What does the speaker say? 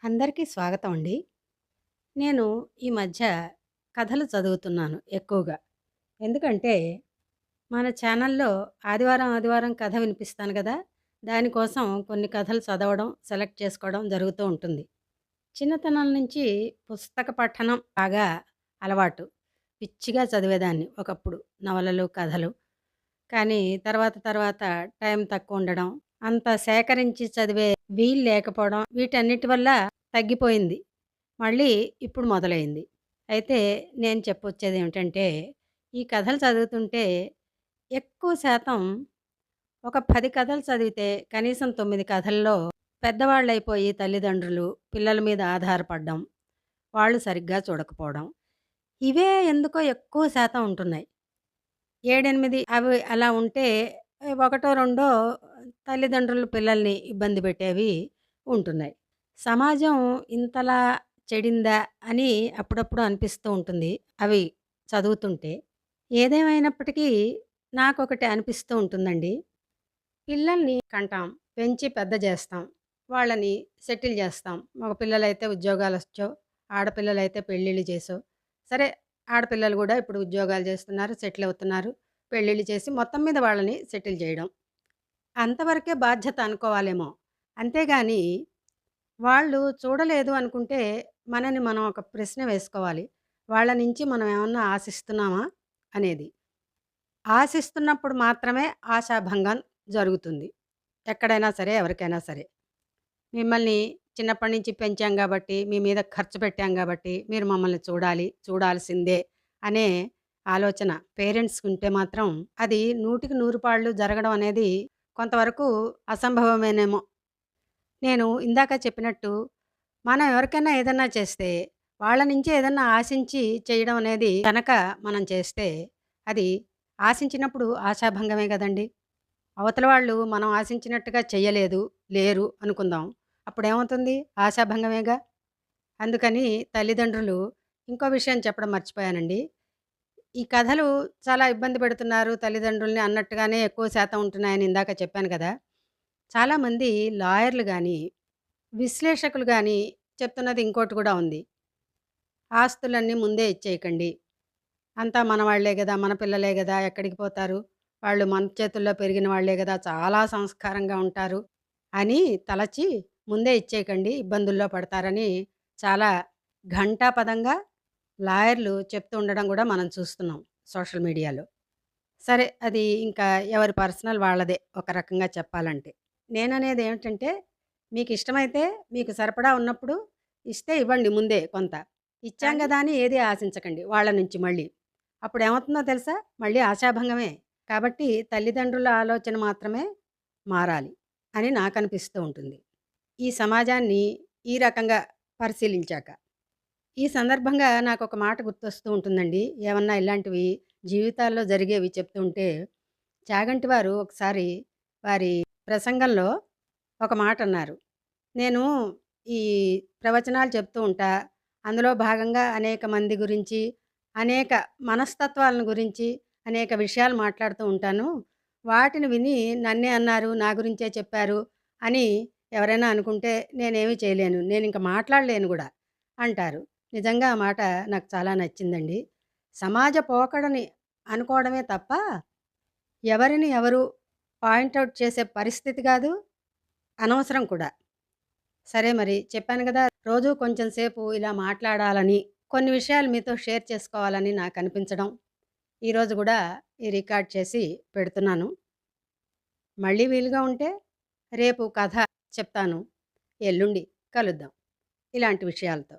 అందరికీ స్వాగతం అండి. నేను ఈ మధ్య కథలు చదువుతున్నాను ఎక్కువగా. ఎందుకంటే, మన ఛానల్‌లో ఆదివారం కథ వినిపిస్తాను గదా! దానికోసం కొన్ని కథలు చదవడం, సెలెక్ట్ చేసుకోవడం జరుగుతూ ఉంటుంది. చిన్నతనం నుంచి పుస్తక పఠనం బాగా అలవాటు. పిచ్చిగా చదివేదాన్ని ఒకప్పుడు నవలలు, కథలు. కానీ తర్వాత టైం తక్కువుండడం, అంత సేకరించి చదివే వీలు లేకపోవడం వీటన్నిటి వల్ల తగ్గిపోయింది. మళ్ళీ ఇప్పుడు మొదలైంది. అయితే నేను చెప్పొచ్చేదేమిటంటే, ఈ కథలు చదువుతుంటే ఎక్కువ శాతం ఒక 10 కథలు చదివితే కనీసం 9 కథల్లో పెద్దవాళ్ళైపోయి తల్లిదండ్రులు పిల్లల మీద ఆధారపడడం, వాళ్ళు సరిగ్గా చూడకపోవడం, ఇవే ఎందుకో ఎక్కువ శాతం ఉంటున్నాయి. 7, 8 అవి అలా ఉంటే ఒకటో రెండో తల్లిదండ్రులు పిల్లల్ని ఇబ్బంది పెట్టేవి ఉంటున్నాయి. సమాజం ఇంతలా చెడిందా అని అప్పుడప్పుడు అనిపిస్తూ ఉంటుంది. అవి చదువుతుంటే. ఏదేమైనప్పటికీ నాకొకటి అనిపిస్తూ ఉంటుందండి. పిల్లల్ని కంటాం, పెంచి పెద్ద జేస్తాం. వాళ్ళని సెటిల్ జేస్తాం. మగ పిల్లలైతే ఉద్యోగాలొచ్చో, ఆడపిల్లలైతే పెళ్ళిళ్ళు చేసో, సరే ఆడపిల్లలు గూడా ఇప్పుడు ఉద్యోగాలు జేస్తున్నారు, సెటిల్ అవుతున్నారు. పెళ్ళిళ్ళు చేసి మొత్తం మీద వాళ్ళని సెటిల్ జేయడం. అంతవరకే బాధ్యత అనుకోవాలేమో. అంతేగాని వాళ్ళు చూడలేదు అనుకుంటే మనని మనం ఒక ప్రశ్న వేసుకోవాలి. వాళ్ళ నుంచి మనం ఏమన్నా ఆశిస్తున్నామా అనేది. ఆశిస్తున్నప్పుడు మాత్రమే ఆశాభంగం జరుగుతుంది. ఎక్కడైనా సరే, ఎవరికైనా సరే. మిమ్మల్ని చిన్నప్పటి నుంచి పెంచాం గాబట్టి, మీ మీద ఖర్చు పెట్టాం గాబట్టి, మీరు మమ్మల్ని చూడాలి, చూడాల్సిందే అనే ఆలోచన పేరెంట్స్‌కుంటే మాత్రం అది 100కి 100 పాళ్ళు జరగడం అనేది కొంతవరకు అసంభవమేనేమో. నేను ఇందాక చెప్పినట్టు, మనం ఎవరికైనా ఏదన్నా చేస్తే, వాళ్ళ నుంచి ఏదన్నా ఆశించి చేయడం అనేది గనక మనం చేస్తే, అది ఆశించినప్పుడు ఆశాభంగమే గదండీ! అవతల వాళ్ళు మనం ఆశించినట్టుగా చెయ్యలేదు, లేరు అనుకుందాం. అప్పుడేమవుతుంది? ఆశాభంగమేగా! అందుకని తల్లిదండ్రులు ఇంకో విషయం చెప్పడం మర్చిపోయానండి. ఈ కథలు చాలా ఇబ్బంది పెడుతున్నారు తల్లిదండ్రుల్ని అన్నట్టుగానే ఎక్కువ శాతం ఉంటున్నాయని ఇందాక చెప్పాను కదా! చాలామంది లాయర్‌లు గాని, విశ్లేషకులు గాని చెప్తున్నది ఇంకోటి గూడా ఉంది. ఆస్తులన్నీ ముందే ఇచ్చేయకండి. అంతా మనవాళ్ళే గదా! మన పిల్లలే గదా! ఎక్కడికి పోతారు? వాళ్ళు మన చేతుల్లో పెరిగిన వాళ్ళే గదా! చాలా సంస్కారంగా ఉంటారు అని తలచి ముందే ఇచ్చేయకండి. ఇబ్బందుల్లో పడతారని చాలా ఘంటాపథంగా లాయర్లు చెప్తూ ఉండడం గూడా మనం చూస్తున్నాం సోషల్ మీడియాలో. సరే అది ఇంకా ఎవరి పర్సనల్ వాళ్ళదే ఒక రకంగా చెప్పాలంటే. నేననేదేమిటంటే మీకిష్టమైతే మీకు సరిపడా ఉన్నప్పుడు ఇస్తే ఇవ్వండి ముందే కొంత. ఇచ్చాం కానీ గదా! అని ఏది ఆశించకండి వాళ్ళ నుంచి మళ్ళీ. అప్పుడేమవుతుందో తెలుసా? మళ్ళీ ఆశాభంగమే. కాబట్టి తల్లిదండ్రుల ఆలోచన మాత్రమే మారాలి అని నాకనిపిస్తూ ఉంటుంది. ఈ సమాజాన్ని ఈ రకంగా పరిశీలించాక. ఈ సందర్భంగా నాకొక మాట గుర్తొస్తూ ఉంటుందండి. ఏమన్నా ఇలాంటివి జీవితాల్లో జరిగేవి చెప్తూ ఉంటే, చాగంటి వారు ఒకసారి వారి ప్రసంగంలో ఒక మాటన్నారు. నేను ఈ ప్రవచనాలు చెప్తూ ఉంటా. అందులో భాగంగా అనేక మంది గురించి, అనేక మనస్తత్వాలను గురించి, అనేక విషయాలు మాట్లాడుతూ ఉంటాను. వాటిని విని నన్నే అన్నారు, నా గురించే చెప్పారు అని ఎవరైనా అనుకుంటే నేనేమి చేయలేను. నేనింక మాట్లాడలేను గూడా అంటారు. నిజంగా ఆ మాట నాకు చాలా నచ్చిందండి. సమాజ పోకడని అనుకోవడమే తప్ప, ఎవరిని ఎవరు పాయింట్ ఔట్ చేసే పరిస్థితి గాదు, అనవసరం కూడా. సరే మరి చెప్పాను గదా! రోజూ కొంచెం సేపు ఇలా మాట్లాడాలని, కొన్ని విషయాలు మీతో షేర్ చేసుకోవాలని నాకనిపించడం. ఈరోజు గూడా ఈ రికార్డ్ చేసి పెడుతున్నాను. మళ్ళీ వీలుగా ఉంటే రేపు కథ చెప్తాను. ఎల్లుండి కలుద్దాం. ఇలాంటి విషయాలతో.